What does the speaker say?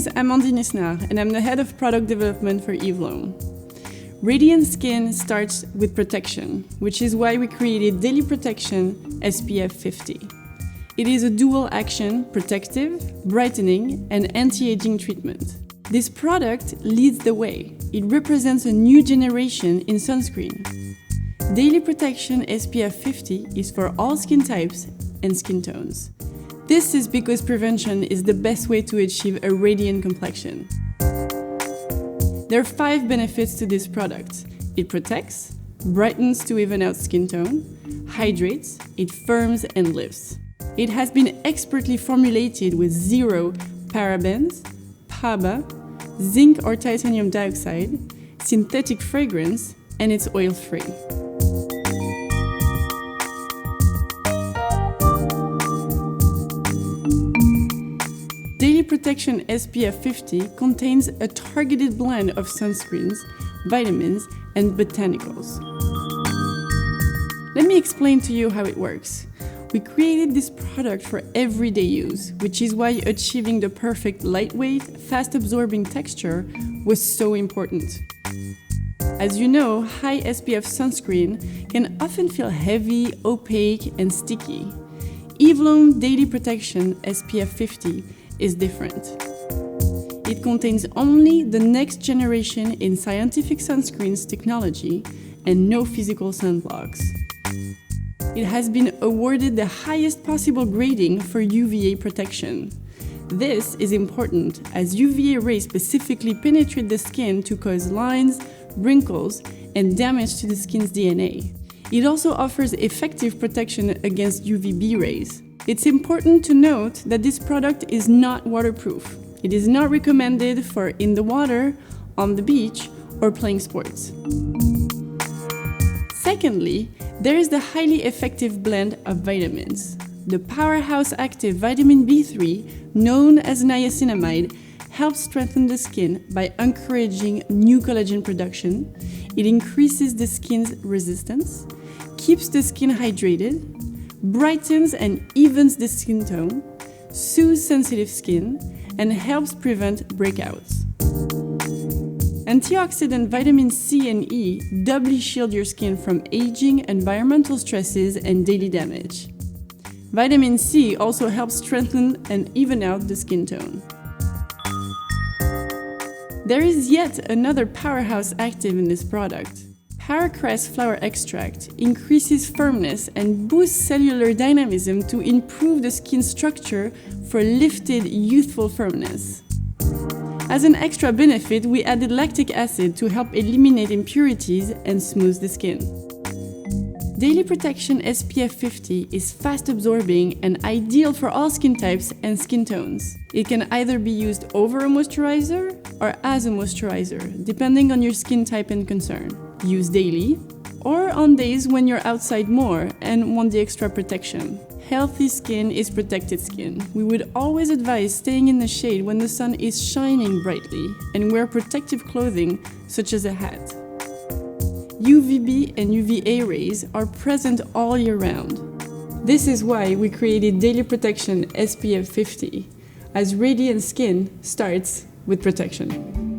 is Amandine Isnard, and I'm the head of product development for Eve Lom. Radiant skin starts with protection, which is why we created Daily Protection SPF 50. It is a dual action, protective, brightening, and anti-aging treatment. This product leads the way. It represents a new generation in sunscreen. Daily Protection SPF 50 is for all skin types and skin tones. This is because prevention is the best way to achieve a radiant complexion. There are 5 benefits to this product. It protects, brightens to even out skin tone, hydrates, it firms and lifts. It has been expertly formulated with 0 parabens, PABA, zinc or titanium dioxide, synthetic fragrance, and it's oil-free. Daily Protection SPF 50 contains a targeted blend of sunscreens, vitamins, and botanicals. Let me explain to you how it works. We created this product for everyday use, which is why achieving the perfect lightweight, fast-absorbing texture was so important. As you know, high SPF sunscreen can often feel heavy, opaque, and sticky. Eve Lom Daily Protection SPF 50 is different. It contains only the next generation in scientific sunscreens technology and no physical sunblocks. It has been awarded the highest possible grading for UVA protection. This is important as UVA rays specifically penetrate the skin to cause lines, wrinkles, and damage to the skin's DNA. It also offers effective protection against UVB rays. It's important to note that this product is not waterproof. It is not recommended for in the water, on the beach, or playing sports. Secondly, there is the highly effective blend of vitamins. The powerhouse active vitamin B3, known as niacinamide, helps strengthen the skin by encouraging new collagen production. It increases the skin's resistance, keeps the skin hydrated, brightens and evens the skin tone, soothes sensitive skin, and helps prevent breakouts. Antioxidant vitamin C and E doubly shield your skin from aging, environmental stresses, and daily damage. Vitamin C also helps strengthen and even out the skin tone. There is yet another powerhouse active in this product. Paracress flower extract increases firmness and boosts cellular dynamism to improve the skin structure for lifted, youthful firmness. As an extra benefit, we added lactic acid to help eliminate impurities and smooth the skin. Daily Protection SPF 50 is fast absorbing and ideal for all skin types and skin tones. It can either be used over a moisturizer or as a moisturizer, depending on your skin type and concern. Use daily or on days when you're outside more and want the extra protection. Healthy skin is protected skin. We would always advise staying in the shade when the sun is shining brightly and wear protective clothing such as a hat. UVB and UVA rays are present all year round. This is why we created Daily Protection SPF 50, as radiant skin starts with protection.